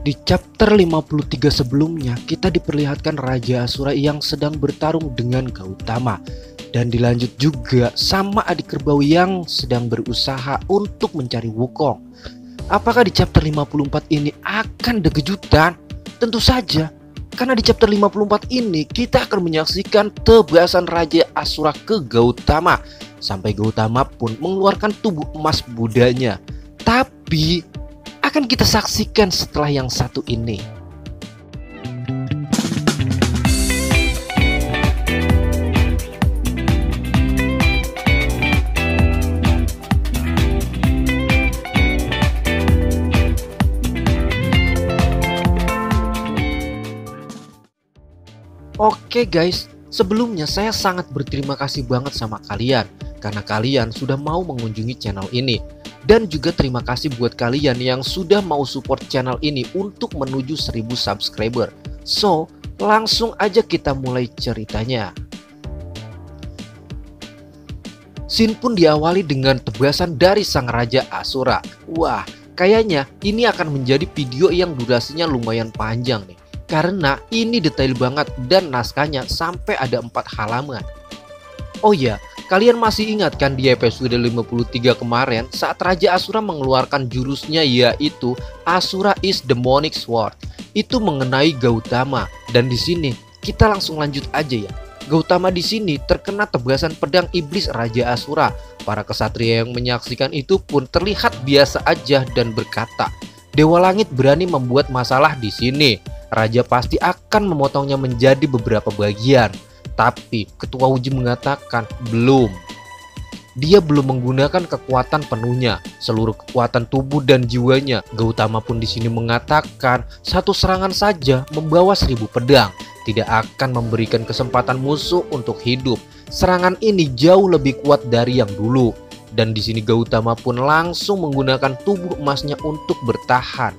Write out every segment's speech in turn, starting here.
Di chapter 53 sebelumnya, kita diperlihatkan Raja Asura yang sedang bertarung dengan Gautama. Dan dilanjut juga sama adik kerbau yang sedang berusaha untuk mencari Wukong. Apakah di chapter 54 ini akan ada kejutan? Tentu saja, karena di chapter 54 ini kita akan menyaksikan tebasan Raja Asura ke Gautama. Sampai Gautama pun mengeluarkan tubuh emas Budanya. Tapi akan kita saksikan setelah yang satu ini. Oke guys, sebelumnya saya sangat berterima kasih banget sama kalian karena kalian sudah mau mengunjungi channel ini. Dan juga terima kasih buat kalian yang sudah mau support channel ini untuk menuju 1000 subscriber. So, langsung aja kita mulai ceritanya. Scene pun diawali dengan tebasan dari sang Raja Asura. Wah, kayaknya ini akan menjadi video yang durasinya lumayan panjang nih. Karena ini detail banget dan naskahnya sampai ada 4 halaman. Oh ya, kalian masih ingat kan di episode 53 kemarin saat Raja Asura mengeluarkan jurusnya yaitu Asura is Demonic Sword. Itu mengenai Gautama dan di sini kita langsung lanjut aja ya. Gautama di sini terkena tebasan pedang iblis Raja Asura. Para kesatria yang menyaksikan itu pun terlihat biasa aja dan berkata, "Dewa Langit berani membuat masalah di sini. Raja pasti akan memotongnya menjadi beberapa bagian." Tapi Ketua Uji mengatakan belum. Dia belum menggunakan kekuatan penuhnya, seluruh kekuatan tubuh dan jiwanya. Gautama pun di sini mengatakan satu serangan saja membawa 1000 pedang, tidak akan memberikan kesempatan musuh untuk hidup. Serangan ini jauh lebih kuat dari yang dulu. Dan di sini Gautama pun langsung menggunakan tubuh emasnya untuk bertahan.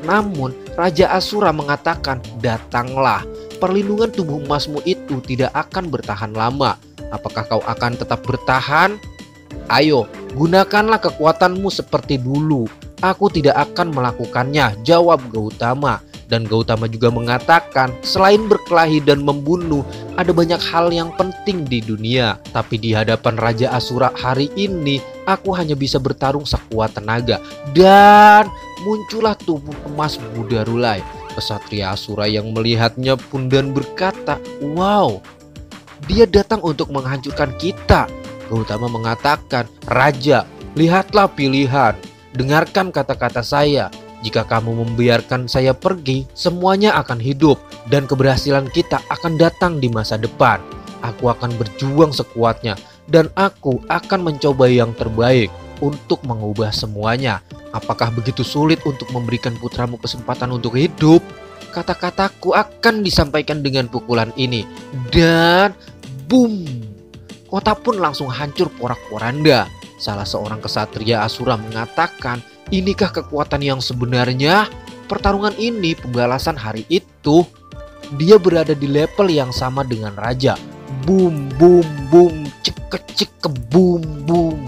Namun Raja Asura mengatakan, "Datanglah. Perlindungan tubuh emasmu itu tidak akan bertahan lama. Apakah kau akan tetap bertahan? Ayo, gunakanlah kekuatanmu seperti dulu. Aku tidak akan melakukannya," jawab Gautama. Dan Gautama juga mengatakan, selain berkelahi dan membunuh, ada banyak hal yang penting di dunia. Tapi di hadapan Raja Asura hari ini, aku hanya bisa bertarung sekuat tenaga. Dan muncullah tubuh emas Budarulai. Kesatria Asura yang melihatnya pun dan berkata, "Wow, dia datang untuk menghancurkan kita." Gautama mengatakan, "Raja, lihatlah pilihan. Dengarkan kata-kata saya. Jika kamu membiarkan saya pergi, semuanya akan hidup dan keberhasilan kita akan datang di masa depan. Aku akan berjuang sekuatnya dan aku akan mencoba yang terbaik untuk mengubah semuanya. Apakah begitu sulit untuk memberikan putramu kesempatan untuk hidup? Kata-kataku akan disampaikan dengan pukulan ini." Dan boom, kota pun langsung hancur porak-poranda. Salah seorang kesatria Asura mengatakan, "Inikah kekuatan yang sebenarnya?" Pertarungan ini pembalasan hari itu. Dia berada di level yang sama dengan raja. Boom, boom, boom, cek cek boom, boom.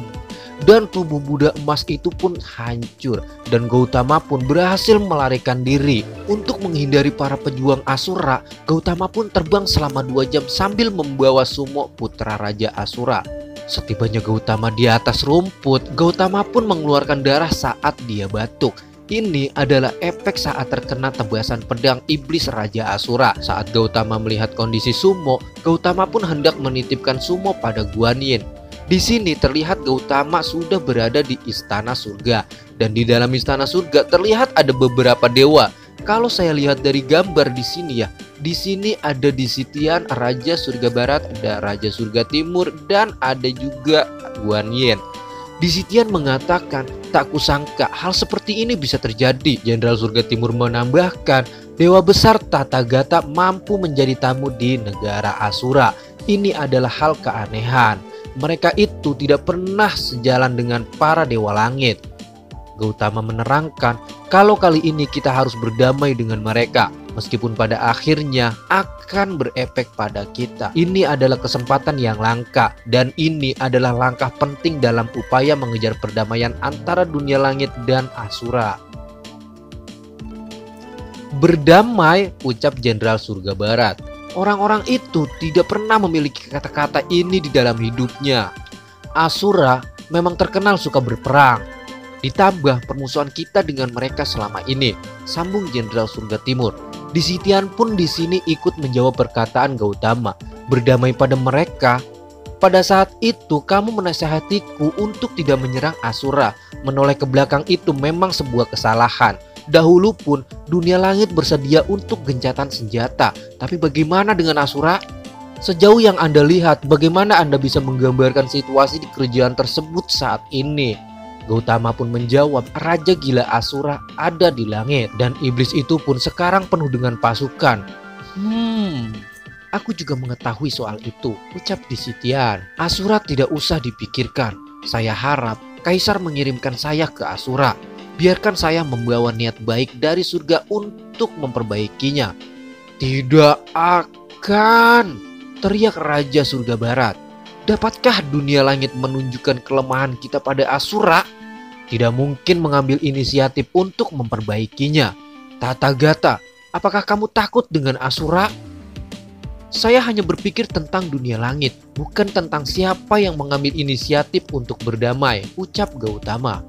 Dan tubuh Buddha emas itu pun hancur. Dan Gautama pun berhasil melarikan diri. Untuk menghindari para pejuang Asura, Gautama pun terbang selama 2 jam sambil membawa Sumo putra Raja Asura. Setibanya Gautama di atas rumput, Gautama pun mengeluarkan darah saat dia batuk. Ini adalah efek saat terkena tebasan pedang iblis Raja Asura. Saat Gautama melihat kondisi Sumo, Gautama pun hendak menitipkan Sumo pada Guan Yin. Di sini terlihat Gautama sudah berada di istana surga, dan di dalam istana surga terlihat ada beberapa dewa. Kalau saya lihat dari gambar di sini ya, di sini ada Disitian, Raja Surga Barat, ada Raja Surga Timur, dan ada juga Guan Yin. Disitian mengatakan, "Tak kusangka hal seperti ini bisa terjadi." Jenderal Surga Timur menambahkan, "Dewa besar Tathagata mampu menjadi tamu di negara Asura. Ini adalah hal keanehan. Mereka itu tidak pernah sejalan dengan para dewa langit." Gautama menerangkan kalau kali ini kita harus berdamai dengan mereka, meskipun pada akhirnya akan berefek pada kita. Ini adalah kesempatan yang langka, dan ini adalah langkah penting dalam upaya mengejar perdamaian antara dunia langit dan Asura. Berdamai, ucap Jenderal Surga Barat. Orang-orang itu tidak pernah memiliki kata-kata ini di dalam hidupnya. Asura memang terkenal suka berperang. Ditambah permusuhan kita dengan mereka selama ini, sambung Jenderal Surga Timur. Disitian pun di sini ikut menjawab perkataan Gautama. Berdamai pada mereka. Pada saat itu kamu menasihatiku untuk tidak menyerang Asura. Menoleh ke belakang itu memang sebuah kesalahan. Dahulu pun dunia langit bersedia untuk gencatan senjata. Tapi bagaimana dengan Asura? Sejauh yang Anda lihat, bagaimana Anda bisa menggambarkan situasi di kerajaan tersebut saat ini? Gautama pun menjawab, Raja Gila Asura ada di langit. Dan iblis itu pun sekarang penuh dengan pasukan. Aku juga mengetahui soal itu, ucap Disitian. Asura tidak usah dipikirkan. Saya harap Kaisar mengirimkan saya ke Asura. Biarkan saya membawa niat baik dari surga untuk memperbaikinya. Tidak akan, teriak Raja Surga Barat. Dapatkah dunia langit menunjukkan kelemahan kita pada Asura? Tidak mungkin mengambil inisiatif untuk memperbaikinya. Tathagata, apakah kamu takut dengan Asura? Saya hanya berpikir tentang dunia langit, bukan tentang siapa yang mengambil inisiatif untuk berdamai, ucap Gautama.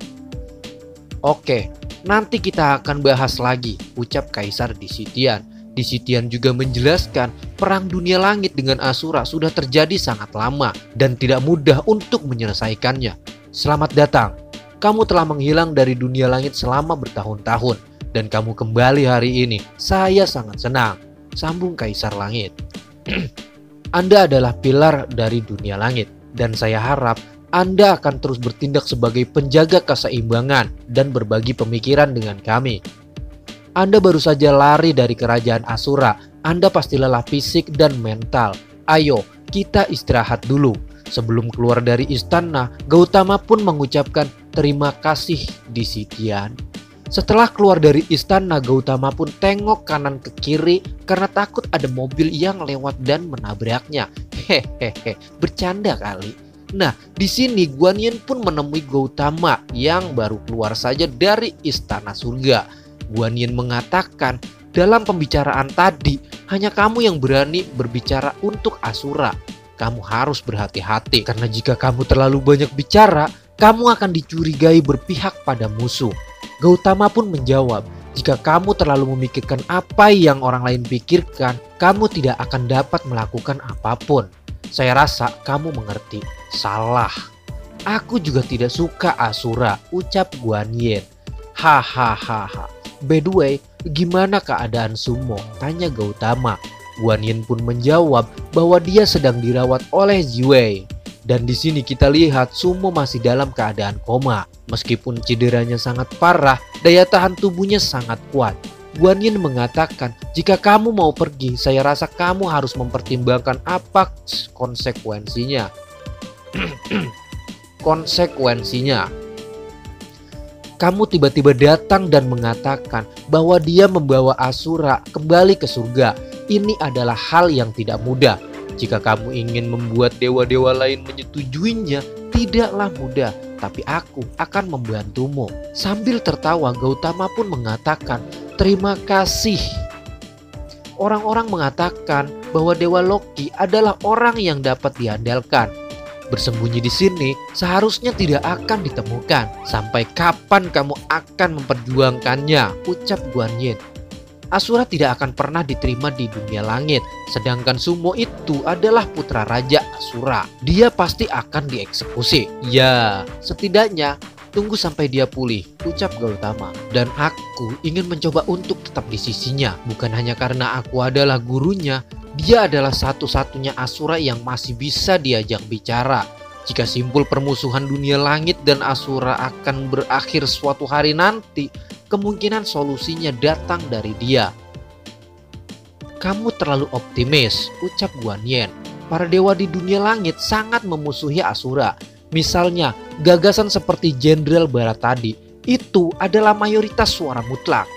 Oke, nanti kita akan bahas lagi, ucap Kaisar Disitian. Disitian juga menjelaskan perang dunia langit dengan Asura sudah terjadi sangat lama dan tidak mudah untuk menyelesaikannya. Selamat datang, kamu telah menghilang dari dunia langit selama bertahun-tahun dan kamu kembali hari ini. Saya sangat senang, sambung Kaisar Langit. Anda adalah pilar dari dunia langit dan saya harap Anda akan terus bertindak sebagai penjaga keseimbangan dan berbagi pemikiran dengan kami. Anda baru saja lari dari kerajaan Asura. Anda pasti lelah fisik dan mental. Ayo, kita istirahat dulu. Sebelum keluar dari istana, Gautama pun mengucapkan terima kasih Disitian. Setelah keluar dari istana, Gautama pun tengok kanan ke kiri karena takut ada mobil yang lewat dan menabraknya. Hehehe, bercanda kali. Nah, di sini Guan Yin pun menemui Gautama yang baru keluar saja dari istana surga. Guan Yin mengatakan, dalam pembicaraan tadi, hanya kamu yang berani berbicara untuk Asura. Kamu harus berhati-hati karena jika kamu terlalu banyak bicara, kamu akan dicurigai berpihak pada musuh. Gautama pun menjawab, jika kamu terlalu memikirkan apa yang orang lain pikirkan, kamu tidak akan dapat melakukan apapun. Saya rasa kamu mengerti. Salah. Aku juga tidak suka Asura, ucap Guan Yin. Hahaha. By the way, gimana keadaan Sumo? Tanya Gautama. Guan Yin pun menjawab bahwa dia sedang dirawat oleh Jiwei. Dan di sini kita lihat Sumo masih dalam keadaan koma. Meskipun cederanya sangat parah, daya tahan tubuhnya sangat kuat. Guan Yin mengatakan, jika kamu mau pergi, saya rasa kamu harus mempertimbangkan apa konsekuensinya. Konsekuensinya. Kamu tiba-tiba datang dan mengatakan bahwa dia membawa Asura kembali ke surga. Ini adalah hal yang tidak mudah. Jika kamu ingin membuat dewa-dewa lain menyetujuinya, tidaklah mudah. Tapi aku akan membantumu. Sambil tertawa, Gautama pun mengatakan, terima kasih. Orang-orang mengatakan bahwa Dewa Loki adalah orang yang dapat diandalkan. Bersembunyi di sini seharusnya tidak akan ditemukan. Sampai kapan kamu akan memperjuangkannya? Ucap Guan Yin. Asura tidak akan pernah diterima di dunia langit. Sedangkan Sumo itu adalah putra Raja Asura. Dia pasti akan dieksekusi. Ya, setidaknya tunggu sampai dia pulih, ucap Gautama. Dan aku ingin mencoba untuk tetap di sisinya. Bukan hanya karena aku adalah gurunya. Dia adalah satu-satunya Asura yang masih bisa diajak bicara. Jika simpul permusuhan dunia langit dan Asura akan berakhir suatu hari nanti, kemungkinan solusinya datang dari dia. Kamu terlalu optimis, ucap Guan Yin. Para dewa di dunia langit sangat memusuhi Asura. Misalnya, gagasan seperti Jenderal Barat tadi, itu adalah mayoritas suara mutlak.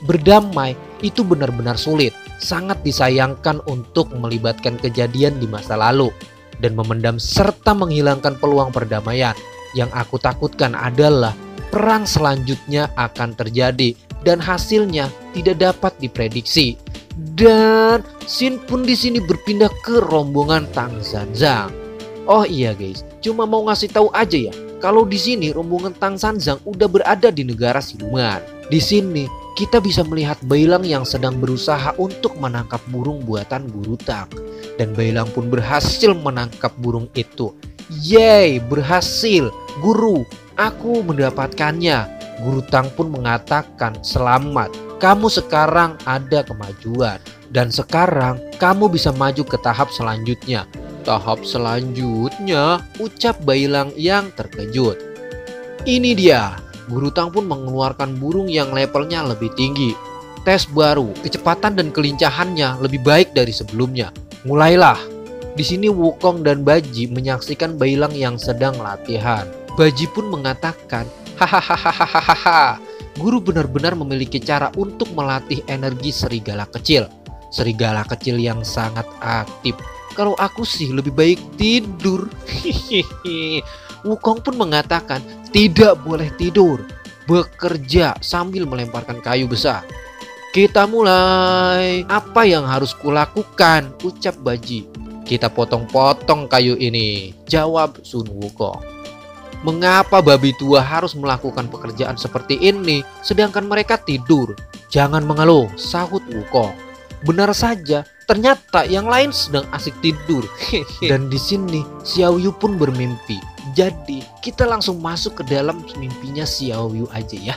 Berdamai itu benar-benar sulit. Sangat disayangkan untuk melibatkan kejadian di masa lalu dan memendam serta menghilangkan peluang perdamaian. Yang aku takutkan adalah perang selanjutnya akan terjadi dan hasilnya tidak dapat diprediksi. Dan Shin pun di sini berpindah ke rombongan Tang Sanzang. Oh iya guys, cuma mau ngasih tahu aja ya, kalau di sini rombongan Tang Sanzang udah berada di negara siluman. Di sini kita bisa melihat Bailang yang sedang berusaha untuk menangkap burung buatan Guru Tang. Dan Bailang pun berhasil menangkap burung itu. Yeay, berhasil. Guru, aku mendapatkannya. Guru Tang pun mengatakan, selamat, kamu sekarang ada kemajuan. Dan sekarang kamu bisa maju ke tahap selanjutnya. Tahap selanjutnya, ucap Bailang yang terkejut. Ini dia. Guru Tang pun mengeluarkan burung yang levelnya lebih tinggi. Tes baru, kecepatan dan kelincahannya lebih baik dari sebelumnya. Mulailah. Di sini Wukong dan Baji menyaksikan Bailang yang sedang latihan. Baji pun mengatakan, hahaha, guru benar-benar memiliki cara untuk melatih energi serigala kecil. Serigala kecil yang sangat aktif. Kalau aku sih lebih baik tidur. Wukong pun mengatakan, tidak boleh tidur, bekerja sambil melemparkan kayu besar. Kita mulai. Apa yang harus kulakukan? Ucap Baji. Kita potong-potong kayu ini, jawab Sun Wukong. Mengapa babi tua harus melakukan pekerjaan seperti ini sedangkan mereka tidur? Jangan mengeluh, sahut Wukong. Benar saja, ternyata yang lain sedang asik tidur. Dan di sini Xiao Yu pun bermimpi. Jadi kita langsung masuk ke dalam mimpinya Xiao Yu aja ya.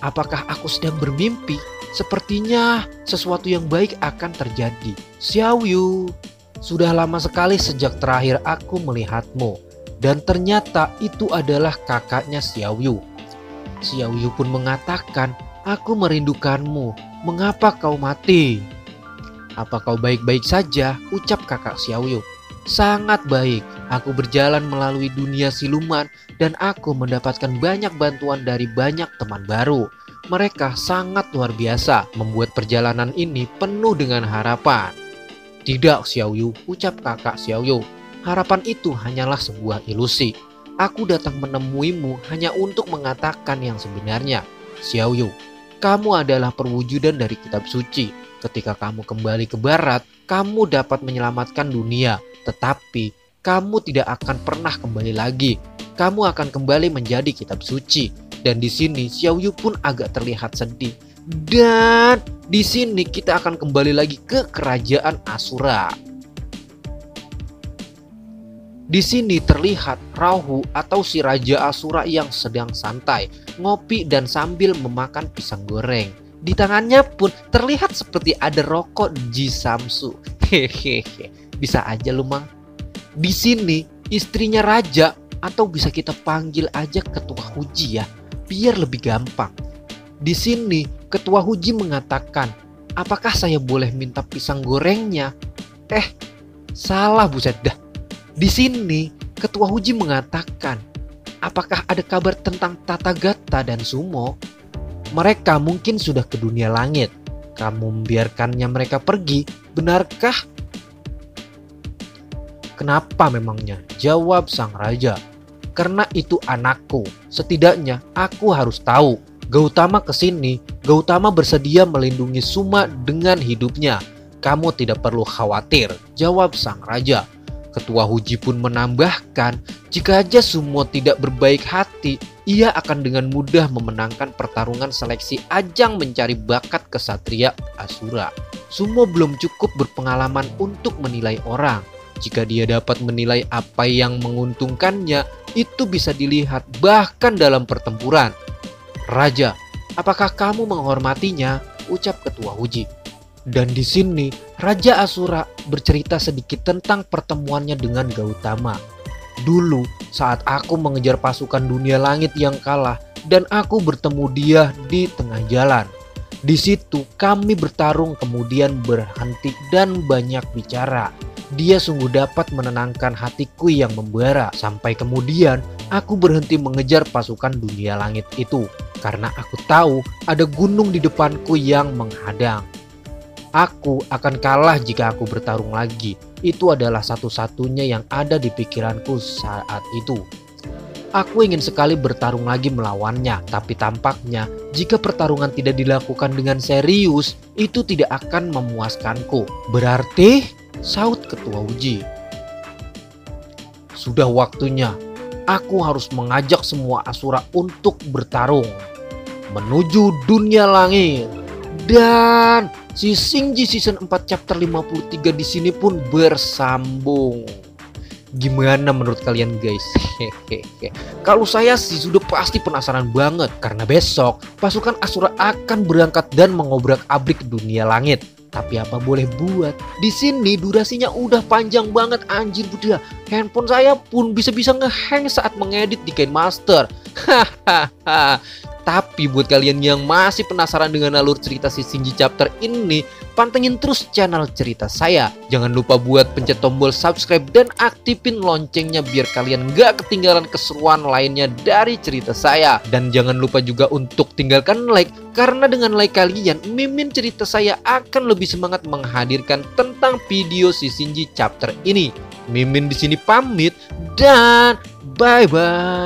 Apakah aku sedang bermimpi? Sepertinya sesuatu yang baik akan terjadi. Xiao Yu, sudah lama sekali sejak terakhir aku melihatmu. Dan ternyata itu adalah kakaknya Xiao Yu. Xiao Yu pun mengatakan, aku merindukanmu. Mengapa kau mati? Apa kau baik-baik saja? Ucap kakak Xiao Yu. Sangat baik. Aku berjalan melalui dunia siluman dan aku mendapatkan banyak bantuan dari banyak teman baru. Mereka sangat luar biasa, membuat perjalanan ini penuh dengan harapan. Tidak Xiao Yu, ucap kakak Xiao Yu. Harapan itu hanyalah sebuah ilusi. Aku datang menemuimu hanya untuk mengatakan yang sebenarnya. Xiao Yu, kamu adalah perwujudan dari kitab suci. Ketika kamu kembali ke barat, kamu dapat menyelamatkan dunia. Tetapi kamu tidak akan pernah kembali lagi. Kamu akan kembali menjadi kitab suci. Dan di sini Xiao Yu pun agak terlihat sedih. Dan di sini kita akan kembali lagi ke kerajaan Asura. Di sini terlihat Raohu atau si Raja Asura yang sedang santai, ngopi dan sambil memakan pisang goreng. Di tangannya pun terlihat seperti ada rokok Jisamsu. Hehehe, bisa aja lu mang. Di sini istrinya raja, atau bisa kita panggil aja Ketua Huji ya, biar lebih gampang. Di sini Ketua Huji mengatakan, apakah saya boleh minta pisang gorengnya? Salah buset dah. Di sini Ketua Huji mengatakan, apakah ada kabar tentang Tathagata dan Sumo? Mereka mungkin sudah ke dunia langit. Kamu membiarkannya mereka pergi, benarkah? Kenapa memangnya? Jawab sang raja. Karena itu anakku. Setidaknya aku harus tahu. Gautama kesini. Gautama bersedia melindungi Suma dengan hidupnya. Kamu tidak perlu khawatir. Jawab sang raja. Ketua Huji pun menambahkan, jika aja Sumo tidak berbaik hati, ia akan dengan mudah memenangkan pertarungan seleksi ajang mencari bakat kesatria Asura. Sumo belum cukup berpengalaman untuk menilai orang. Jika dia dapat menilai apa yang menguntungkannya, itu bisa dilihat bahkan dalam pertempuran. Raja, apakah kamu menghormatinya? Ucap Ketua Huji. Dan di sini Raja Asura bercerita sedikit tentang pertemuannya dengan Gautama. Dulu saat aku mengejar pasukan dunia langit yang kalah dan aku bertemu dia di tengah jalan. Di situ kami bertarung kemudian berhenti dan banyak bicara. Dia sungguh dapat menenangkan hatiku yang membara. Sampai kemudian aku berhenti mengejar pasukan dunia langit itu. Karena aku tahu ada gunung di depanku yang menghadang. Aku akan kalah jika aku bertarung lagi. Itu adalah satu-satunya yang ada di pikiranku saat itu. Aku ingin sekali bertarung lagi melawannya, tapi tampaknya jika pertarungan tidak dilakukan dengan serius, itu tidak akan memuaskanku. Berarti, saut Ketua Uji, sudah waktunya aku harus mengajak semua Asura untuk bertarung menuju dunia langit. Dan si Shinji season 4 chapter 53 di sini pun bersambung. Gimana menurut kalian guys? Kalau saya sih sudah pasti penasaran banget, karena besok pasukan Asura akan berangkat dan mengobrak-abrik dunia langit. Tapi apa boleh buat, di sini durasinya udah panjang banget anjir budia. Handphone saya pun bisa-bisa ngehang saat mengedit di KineMaster. Hahaha. Tapi buat kalian yang masih penasaran dengan alur cerita si Shinji chapter ini, pantengin terus channel cerita saya. Jangan lupa buat pencet tombol subscribe dan aktifin loncengnya biar kalian gak ketinggalan keseruan lainnya dari cerita saya. Dan jangan lupa juga untuk tinggalkan like, karena dengan like kalian, Mimin cerita saya akan lebih semangat menghadirkan tentang video si Shinji chapter ini. Mimin di sini pamit dan bye bye.